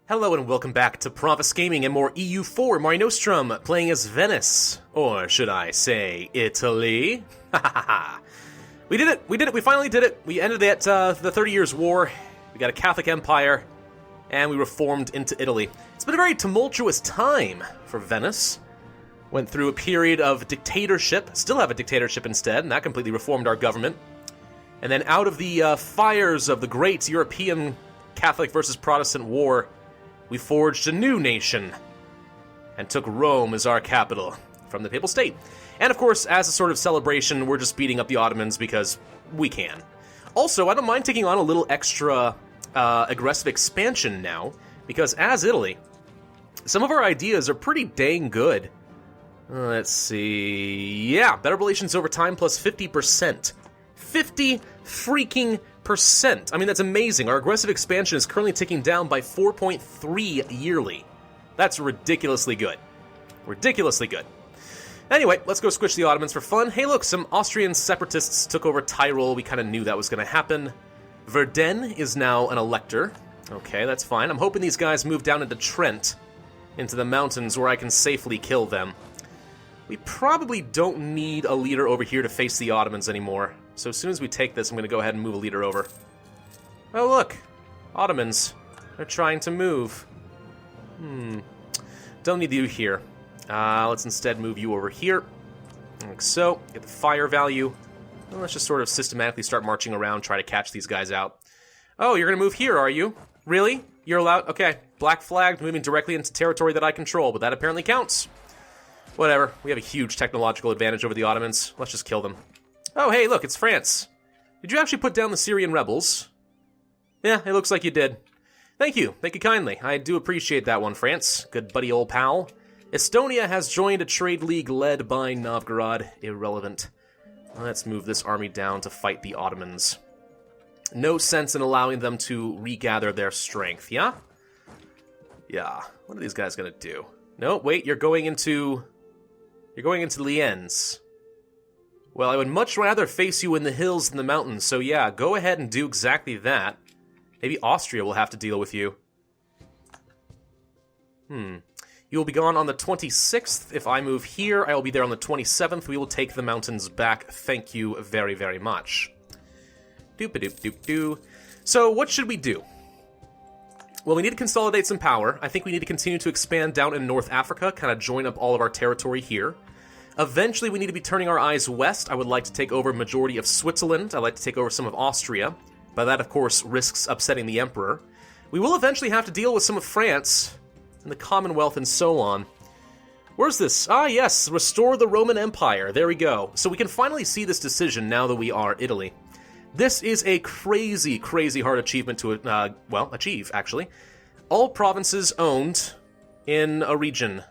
Hello and welcome back to Pravus Gaming and more EU4 Mare Nostrum, playing as Venice. Or should I say, Italy? We did it! We finally did it! We ended the 30 Years' War, we got a Catholic Empire, and we reformed into Italy. It's been a very tumultuous time for Venice. Went through a period of dictatorship, still have a dictatorship instead, and that completely reformed our government. And then out of the fires of the great European Catholic versus Protestant war, we forged a new nation and took Rome as our capital from the Papal State. And of course, as a sort of celebration, we're just beating up the Ottomans because we can. Also, I don't mind taking on a little extra aggressive expansion now, because as Italy, some of our ideas are pretty dang good. Let's see... Yeah, better relations over time plus 50%. 50 freaking %. I mean, that's amazing. Our aggressive expansion is currently ticking down by 4.3 yearly. That's ridiculously good. Ridiculously good. Anyway, let's go squish the Ottomans for fun. Hey, look, some Austrian separatists took over Tyrol. We kind of knew that was going to happen. Verden is now an elector. Okay, that's fine. I'm hoping these guys move down into Trent, into the mountains where I can safely kill them. We probably don't need a leader over here to face the Ottomans anymore. So as soon as we take this, I'm going to go ahead and move a leader over. Oh, look. Ottomans. They're trying to move. Don't need you here. Let's instead move you over here. Like so. Get the fire value. Well, let's just sort of systematically start marching around, try to catch these guys out. Oh, you're going to move here, are you? Really? You're allowed? Okay. Black flagged, moving directly into territory that I control, but that apparently counts. Whatever. We have a huge technological advantage over the Ottomans. Let's just kill them. Oh, hey, look, it's France. Did you actually put down the Syrian rebels? Yeah, it looks like you did. Thank you kindly. I do appreciate that one, France. Good buddy old pal. Estonia has joined a trade league led by Novgorod. Irrelevant. Let's move this army down to fight the Ottomans. No sense in allowing them to regather their strength, yeah? Yeah. What are these guys gonna do? No, wait, you're going into Lienz. Well, I would much rather face you in the hills than the mountains, so yeah, go ahead and do exactly that. Maybe Austria will have to deal with you. You will be gone on the 26th. If I move here, I will be there on the 27th. We will take the mountains back. Thank you very, very much. Doop-a-doop-doop-doo. So, what should we do? Well, we need to consolidate some power. I think we need to continue to expand down in North Africa, kind of join up all of our territory here. Eventually, we need to be turning our eyes west. I would like to take over a majority of Switzerland. I'd like to take over some of Austria. But that, of course, risks upsetting the Emperor. We will eventually have to deal with some of France and the Commonwealth and so on. Where's this? Ah, yes, restore the Roman Empire. There we go. So we can finally see this decision now that we are Italy. This is a crazy, crazy hard achievement to, achieve, actually. All provinces owned in a region.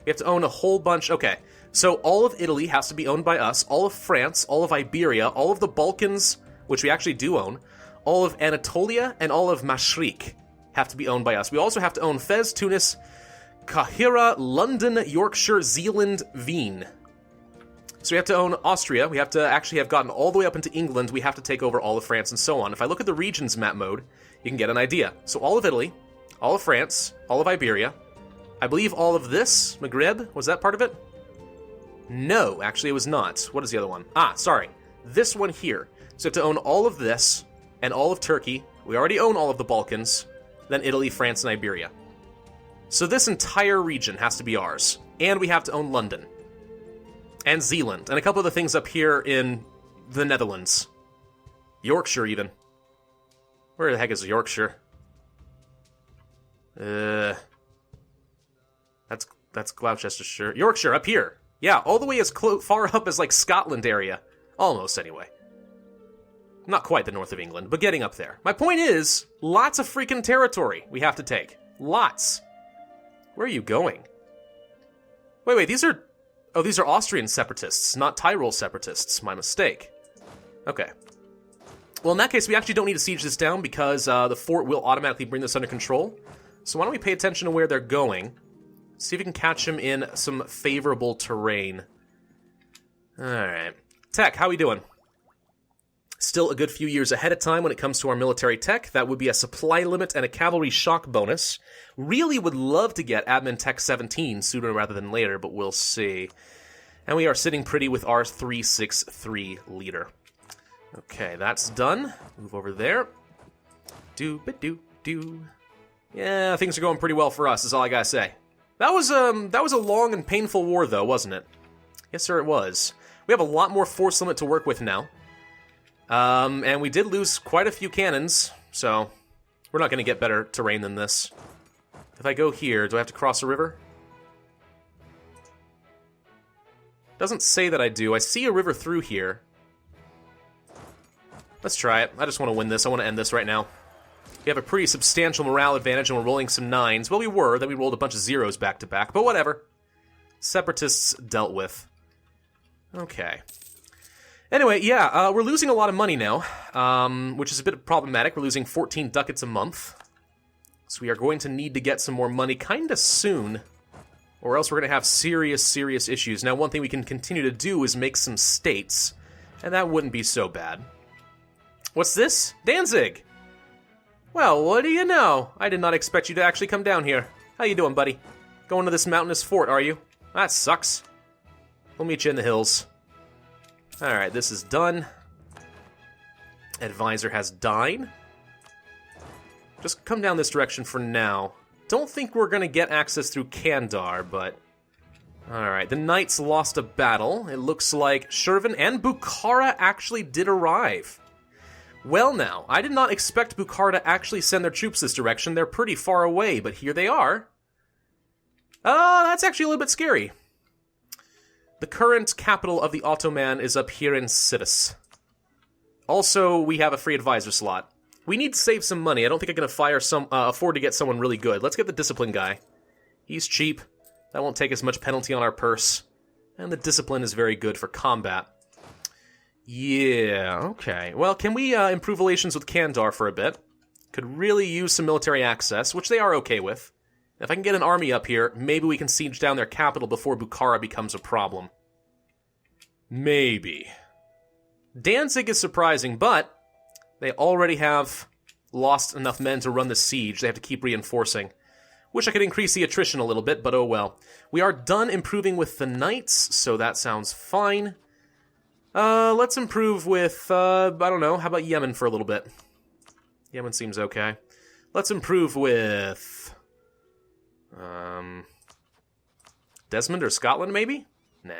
We have to own a whole bunch. Okay, so all of Italy has to be owned by us, all of France, all of Iberia, all of the Balkans, which we actually do own, all of Anatolia, and all of Mashriq have to be owned by us. We also have to own Fez, Tunis, Kahira, London, Yorkshire, Zealand, Wien. So we have to own Austria. We have to actually have gotten all the way up into England. We have to take over all of France and so on. If I look at the regions map mode, you can get an idea. So all of Italy, all of France, all of Iberia, I believe all of this, Maghreb, was that part of it? No, actually it was not. What is the other one? Ah, sorry. This one here. So we have to own all of this, and all of Turkey. We already own all of the Balkans. Then Italy, France, and Iberia. So this entire region has to be ours. And we have to own London. And Zealand. And a couple of the things up here in the Netherlands. Yorkshire, even. Where the heck is Yorkshire? That's Gloucestershire. Yorkshire, up here. Yeah, all the way as far up as, like, Scotland area. Almost, anyway. Not quite the north of England, but getting up there. My point is, lots of freaking territory we have to take. Lots. Where are you going? Wait, these are... Oh, these are Austrian separatists, not Tyrol separatists. My mistake. Okay. Well, in that case, we actually don't need to siege this down because the fort will automatically bring this under control. So why don't we pay attention to where they're going? See if we can catch them in some favorable terrain. Alright. Tech, how we doing? Still a good few years ahead of time when it comes to our military tech. That would be a supply limit and a cavalry shock bonus. Really would love to get admin tech 17 sooner rather than later, but we'll see. And we are sitting pretty with our 363 leader. Okay, that's done. Move over there. Do-ba-do-do. Yeah, things are going pretty well for us, is all I gotta say. That was a long and painful war, though, wasn't it? Yes, sir, it was. We have a lot more force limit to work with now. And we did lose quite a few cannons, so we're not going to get better terrain than this. If I go here, do I have to cross a river? Doesn't say that I do. I see a river through here. Let's try it. I just want to win this. I want to end this right now. We have a pretty substantial morale advantage, and we're rolling some 9s. Well, we were. Then we rolled a bunch of 0s back-to-back, but whatever. Separatists dealt with. Okay. Anyway, yeah, we're losing a lot of money now, which is a bit problematic. We're losing 14 ducats a month. So we are going to need to get some more money kinda soon, or else we're going to have serious, serious issues. Now, one thing we can continue to do is make some states, and that wouldn't be so bad. What's this? Danzig! Well, what do you know? I did not expect you to actually come down here. How you doing, buddy? Going to this mountainous fort, are you? That sucks. We'll meet you in the hills. Alright, this is done. Advisor has died. Just come down this direction for now. Don't think we're going to get access through Kandar, but... Alright, the knights lost a battle. It looks like Shervin and Bukhara actually did arrive. Well now, I did not expect Bukhara to actually send their troops this direction. They're pretty far away, but here they are. That's actually a little bit scary. The current capital of the Ottoman is up here in Sidis. Also, we have a free advisor slot. We need to save some money. I don't think I can afford to get someone really good. Let's get the discipline guy. He's cheap. That won't take as much penalty on our purse. And the discipline is very good for combat. Yeah, okay. Well, can we improve relations with Kandar for a bit? Could really use some military access, which they are okay with. If I can get an army up here, maybe we can siege down their capital before Bukhara becomes a problem. Maybe. Danzig is surprising, but they already have lost enough men to run the siege. They have to keep reinforcing. Wish I could increase the attrition a little bit, but oh well. We are done improving with the knights, so that sounds fine. Let's improve with, I don't know, how about Yemen for a little bit? Yemen seems okay. Let's improve with... Desmond or Scotland, maybe? Nah.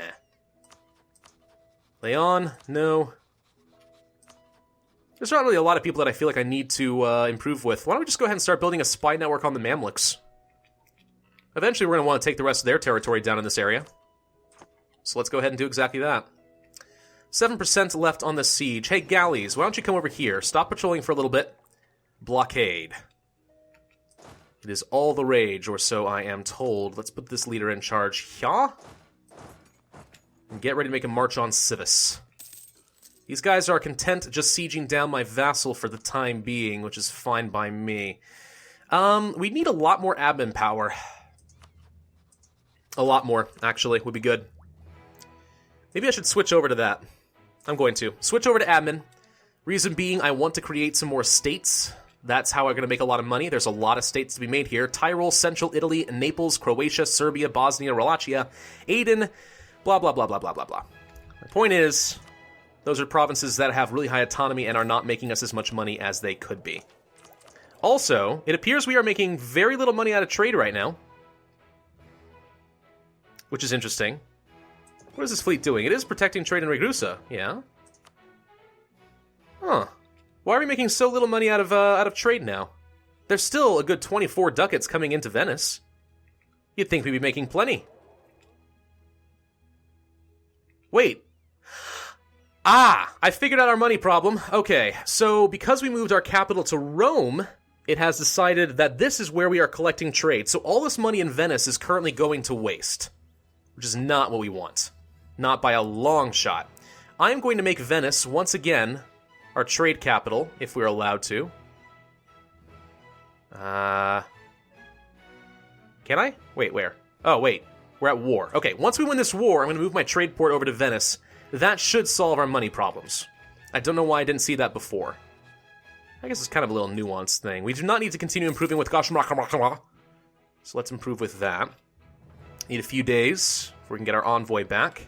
Leon? No. There's not really a lot of people that I feel like I need to improve with. Why don't we just go ahead and start building a spy network on the Mamluks? Eventually we're going to want to take the rest of their territory down in this area. So let's go ahead and do exactly that. 7% left on the siege. Hey, galleys, why don't you come over here? Stop patrolling for a little bit. Blockade. It is all the rage, or so I am told. Let's put this leader in charge here. And get ready to make a march on Civis. These guys are content just sieging down my vassal for the time being, which is fine by me. We need a lot more admin power. A lot more, actually, would be good. Maybe I should switch over to that. I'm going to. Switch over to admin. Reason being, I want to create some more states. That's how I'm going to make a lot of money. There's a lot of states to be made here. Tyrol, Central Italy, Naples, Croatia, Serbia, Bosnia, Wallachia, Aden, blah, blah, blah, blah, blah, blah, blah. My point is, those are provinces that have really high autonomy and are not making us as much money as they could be. Also, it appears we are making very little money out of trade right now. Which is interesting. What is this fleet doing? It is protecting trade in Ragusa, yeah? Huh. Why are we making so little money out of trade now? There's still a good 24 ducats coming into Venice. You'd think we'd be making plenty. Wait. Ah! I figured out our money problem. Okay, so because we moved our capital to Rome, it has decided that this is where we are collecting trade. So all this money in Venice is currently going to waste. Which is not what we want. Not by a long shot. I'm going to make Venice, once again, our trade capital, if we're allowed to. Can I? Wait, where? Oh, wait. We're at war. Okay, once we win this war, I'm going to move my trade port over to Venice. That should solve our money problems. I don't know why I didn't see that before. I guess it's kind of a little nuanced thing. We do not need to continue improving with Gashmrakamakamra. So let's improve with that. Need a few days before we can get our envoy back.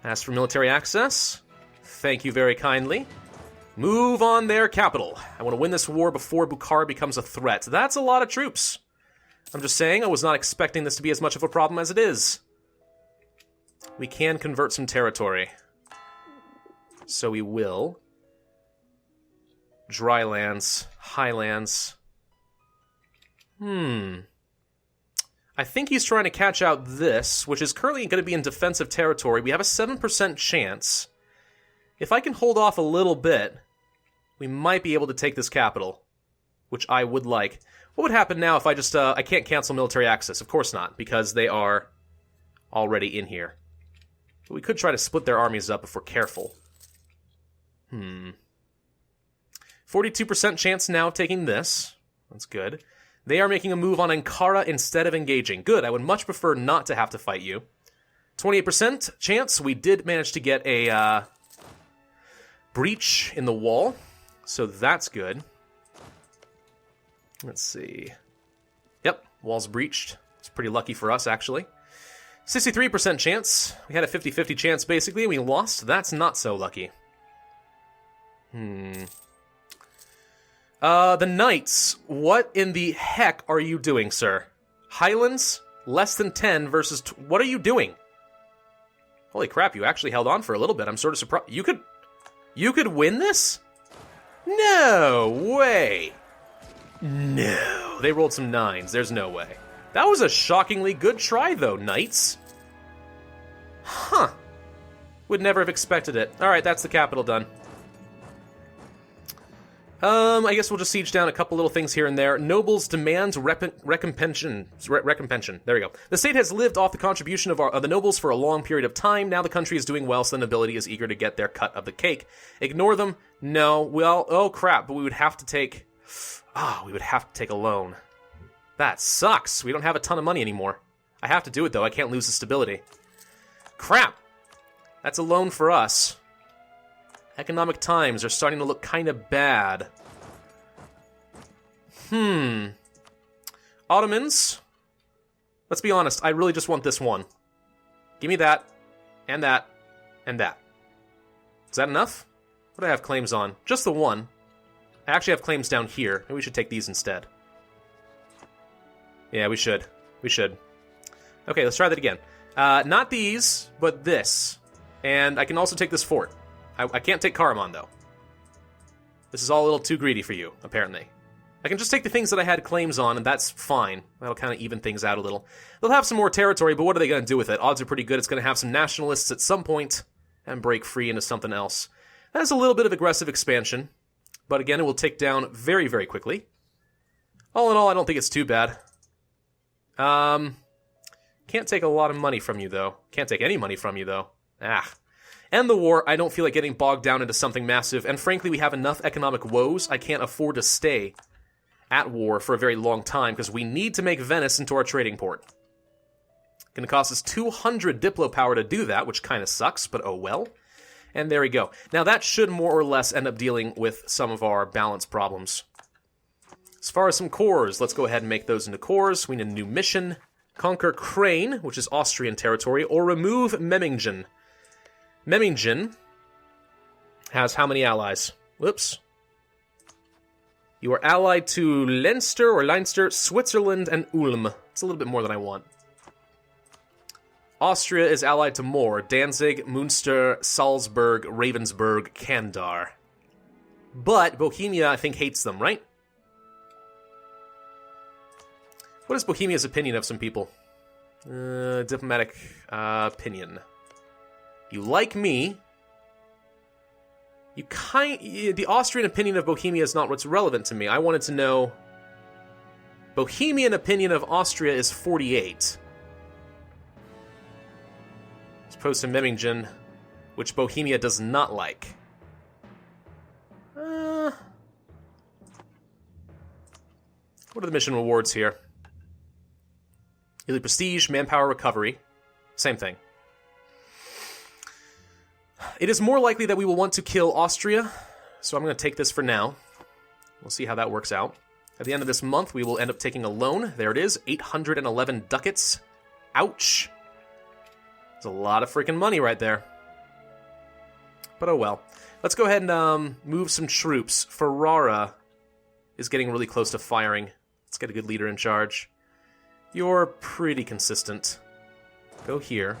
As for military access, thank you very kindly. Move on their capital. I want to win this war before Bukhara becomes a threat. That's a lot of troops. I'm just saying, I was not expecting this to be as much of a problem as it is. We can convert some territory. So we will. Drylands, highlands. I think he's trying to catch out this, which is currently going to be in defensive territory. We have a 7% chance. If I can hold off a little bit, we might be able to take this capital, which I would like. What would happen now if I just, I can't cancel military access? Of course not, because they are already in here. But we could try to split their armies up if we're careful. 42% chance now of taking this. That's good. They are making a move on Ankara instead of engaging. Good, I would much prefer not to have to fight you. 28% chance. We did manage to get a breach in the wall, so that's good. Let's see. Yep, wall's breached. It's pretty lucky for us, actually. 63% chance. We had a 50-50 chance, basically, and we lost. That's not so lucky. The Knights. What in the heck are you doing, sir? Highlands? Less than 10 versus... What are you doing? Holy crap, you actually held on for a little bit. I'm sort of surprised. You could win this? No way. No. They rolled some 9s. There's no way. That was a shockingly good try, though, Knights. Huh. Would never have expected it. Alright, that's the capital done. I guess we'll just siege down a couple little things here and there. Nobles demand recompense. There we go. The state has lived off the contribution of the nobles for a long period of time. Now the country is doing well, so the nobility is eager to get their cut of the cake. Ignore them? No. Well, oh crap, but we would have to take... we would have to take a loan. That sucks. We don't have a ton of money anymore. I have to do it, though. I can't lose the stability. Crap. That's a loan for us. Economic times are starting to look kind of bad. Ottomans? Let's be honest, I really just want this one. Give me that, and that, and that. Is that enough? What do I have claims on? Just the one. I actually have claims down here. Maybe we should take these instead. Yeah, we should. We should. Okay, let's try that again. Not these, but this. And I can also take this fort. I can't take Karaman, though. This is all a little too greedy for you, apparently. I can just take the things that I had claims on, and that's fine. That'll kind of even things out a little. They'll have some more territory, but what are they going to do with it? Odds are pretty good it's going to have some nationalists at some point and break free into something else. That is a little bit of aggressive expansion, but again, it will take down very, very quickly. All in all, I don't think it's too bad. Can't take a lot of money from you, though. Can't take any money from you, though. End the war. I don't feel like getting bogged down into something massive, and frankly, we have enough economic woes. I can't afford to stay at war for a very long time, because we need to make Venice into our trading port. Gonna cost us 200 Diplo power to do that, which kind of sucks, but oh well. And there we go. Now that should more or less end up dealing with some of our balance problems. As far as some cores, let's go ahead and make those into cores. We need a new mission. Conquer Crane, which is Austrian territory, or remove Memmingen. Memmingen has how many allies? Whoops. You are allied to Leinster, Switzerland, and Ulm. It's a little bit more than I want. Austria is allied to more. Danzig, Münster, Salzburg, Ravensburg, Kandar. But Bohemia, I think, hates them, right? What is Bohemia's opinion of some people? Diplomatic opinion. You like me. The Austrian opinion of Bohemia is not what's relevant to me. I wanted to know... Bohemian opinion of Austria is 48. As opposed to Memmingen, which Bohemia does not like. What are the mission rewards here? Elite Prestige, Manpower Recovery. Same thing. It is more likely that we will want to kill Austria, so I'm going to take this for now. We'll see how that works out. At the end of this month, we will end up taking a loan. There it is, 811 ducats. Ouch. That's a lot of freaking money right there. But oh well. Let's go ahead and move some troops. Ferrara is getting really close to firing. Let's get a good leader in charge. You're pretty consistent. Go here.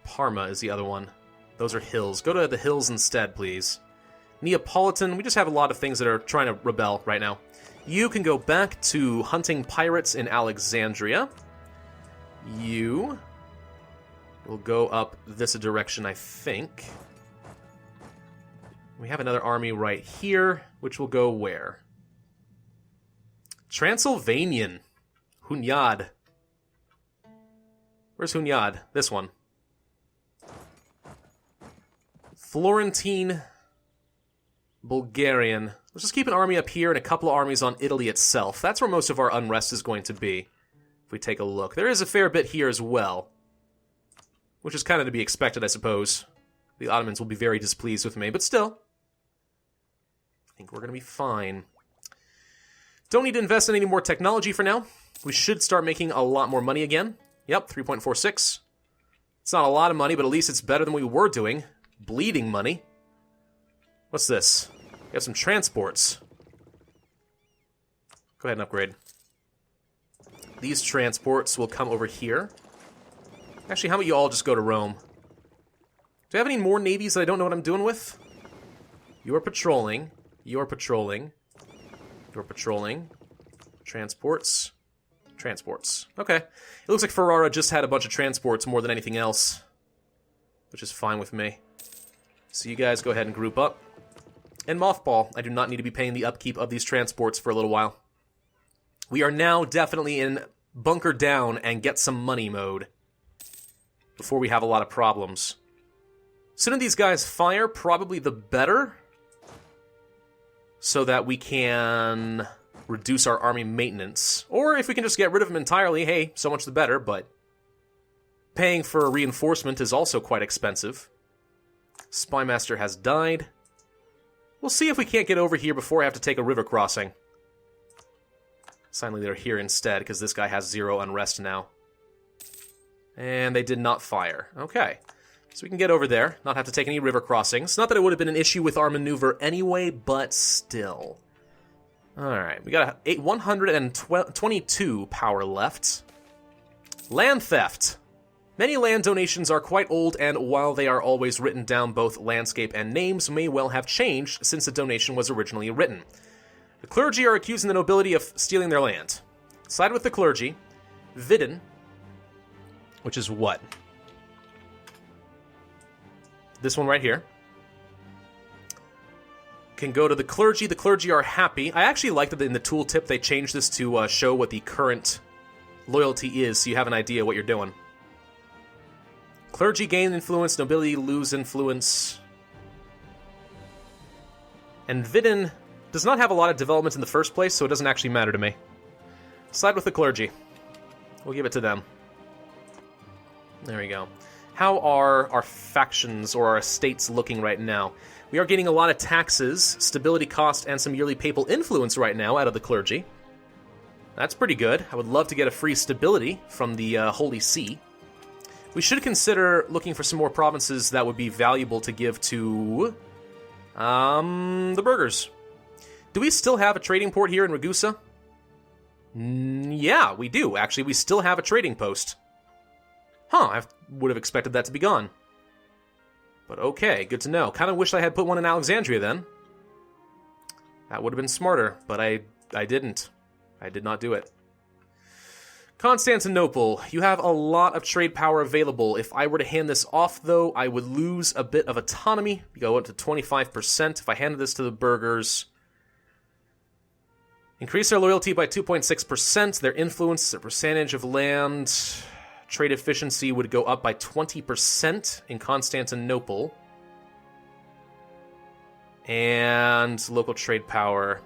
Parma is the other one. Those are hills. Go to the hills instead, please. Neapolitan, we just have a lot of things that are trying to rebel right now. You can go back to hunting pirates in Alexandria. You will go up this direction, I think. We have another army right here, which will go where? Transylvanian. Hunyad. Where's Hunyad? This one. Florentine. Bulgarian. Let's just keep an army up here and a couple of armies on Italy itself. That's where most of our unrest is going to be. If we take a look. There is a fair bit here as well. Which is kind of to be expected, I suppose. The Ottomans will be very displeased with me, but still. I think we're going to be fine. Don't need to invest in any more technology for now. We should start making a lot more money again. Yep, 3.46. It's not a lot of money, but at least it's better than we were doing. Bleeding money. What's this? We have some transports. Go ahead and upgrade. These transports will come over here. Actually, how about you all just go to Rome? Do I have any more navies that I don't know what I'm doing with? You are patrolling. You are patrolling. You are patrolling. Transports. Transports. Okay. It looks like Ferrara just had a bunch of transports more than anything else. Which is fine with me. So you guys go ahead and group up. And mothball. I do not need to be paying the upkeep of these transports for a little while. We are now definitely in bunker down and get some money mode. Before we have a lot of problems. Sooner these guys fire, probably the better. So that we can reduce our army maintenance. Or if we can just get rid of them entirely, hey, so much the better, but paying for a reinforcement is also quite expensive. Spymaster has died. We'll see if we can't get over here before I have to take a river crossing. Finally, they're here instead, because this guy has 0 unrest now. And they did not fire. Okay. So we can get over there, not have to take any river crossings. Not that it would have been an issue with our maneuver anyway, but still. Alright, we got 122 power left. Land theft. Many land donations are quite old, and while they are always written down, both landscape and names may well have changed since the donation was originally written. The clergy are accusing the nobility of stealing their land. Side with the clergy. Vidin, which is what? This one right here. Can go to the clergy. The clergy are happy. I actually like that in the tooltip they changed this to show what the current loyalty is, so you have an idea what you're doing. Clergy gain influence, nobility lose influence. And Vidin does not have a lot of development in the first place, so it doesn't actually matter to me. Side with the clergy. We'll give it to them. There we go. How are our factions or our estates looking right now? We are getting a lot of taxes, stability cost, and some yearly papal influence right now out of the clergy. That's pretty good. I would love to get a free stability from the Holy See. We should consider looking for some more provinces that would be valuable to give to the burghers. Do we still have a trading port here in Ragusa? Yeah, we do. Actually, we still have a trading post. Huh, I would have expected that to be gone. But okay, good to know. Kind of wish I had put one in Alexandria then. That would have been smarter, but I didn't. I did not do it. Constantinople, you have a lot of trade power available. If I were to hand this off, though, I would lose a bit of autonomy. Go up to 25%. If I handed this to the burghers, increase their loyalty by 2.6%. Their influence, their percentage of land, trade efficiency would go up by 20% in Constantinople. And local trade power,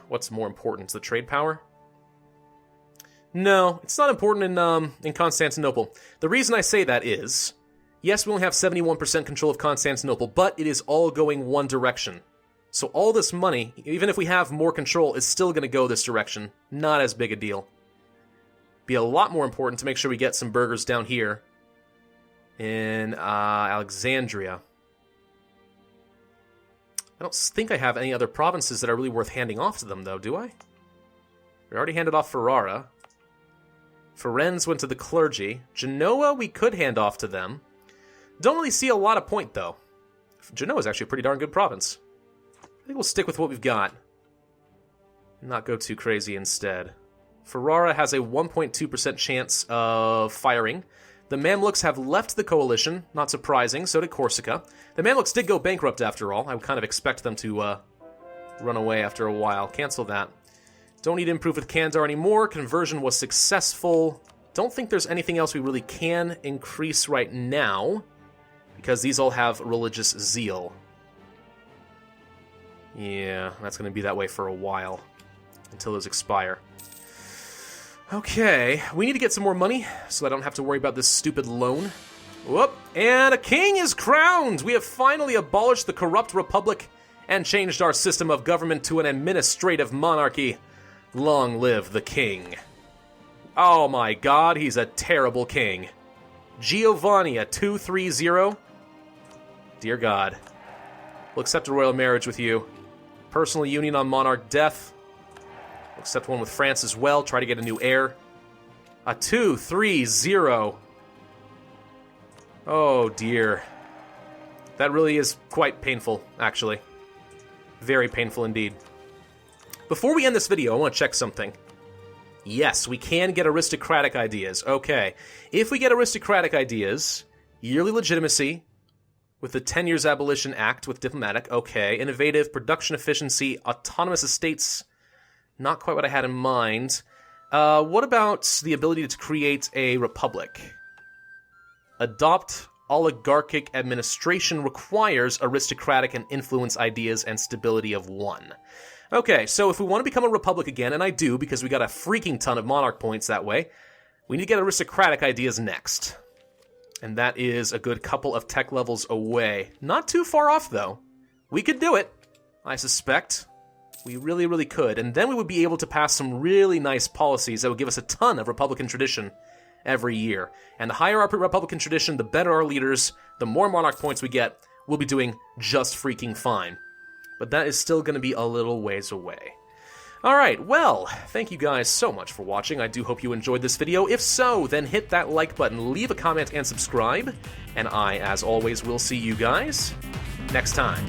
what's more important, the trade power? No, it's not important in Constantinople. The reason I say that is, yes, we only have 71% control of Constantinople, but it is all going one direction. So all this money, even if we have more control, is still going to go this direction. Not as big a deal. Be a lot more important to make sure we get some burghers down here in Alexandria. I don't think I have any other provinces that are really worth handing off to them, though, do I? We already handed off Ferrara. Firenze went to the clergy. Genoa, we could hand off to them. Don't really see a lot of point, though. Genoa is actually a pretty darn good province. I think we'll stick with what we've got. Not go too crazy instead. Ferrara has a 1.2% chance of firing. The Mamluks have left the coalition, not surprising, so did Corsica. The Mamluks did go bankrupt after all. I would kind of expect them to run away after a while. Cancel that. Don't need to improve with Kandar anymore. Conversion was successful. Don't think there's anything else we really can increase right now, because these all have religious zeal. Yeah, that's going to be that way for a while, until those expire. Okay, we need to get some more money, so I don't have to worry about this stupid loan. Whoop, and a king is crowned! We have finally abolished the corrupt republic and changed our system of government to an administrative monarchy. Long live the king. Oh my god, he's a terrible king. Giovanni, a 230. Dear God. We'll accept a royal marriage with you. Personal union on monarch death. We'll accept one with France as well. Try to get a new heir. A 230. Oh dear. That really is quite painful, actually. Very painful indeed. Before we end this video, I want to check something. Yes, we can get aristocratic ideas. Okay. If we get aristocratic ideas, yearly legitimacy, with the 10 Years Abolition Act with diplomatic, okay. Innovative, production efficiency, autonomous estates, not quite what I had in mind. What about the ability to create a republic? Adopt oligarchic administration requires aristocratic and influence ideas and stability of 1. Okay, so if we want to become a republic again, and I do because we got a freaking ton of monarch points that way, we need to get aristocratic ideas next. And that is a good couple of tech levels away. Not too far off, though. We could do it, I suspect. We really, really could. And then we would be able to pass some really nice policies that would give us a ton of Republican tradition every year. And the higher our Republican tradition, the better our leaders, the more monarch points we get, we'll be doing just freaking fine. But that is still going to be a little ways away. Alright, well, thank you guys so much for watching. I do hope you enjoyed this video. If so, then hit that like button, leave a comment, and subscribe. And I, as always, will see you guys next time.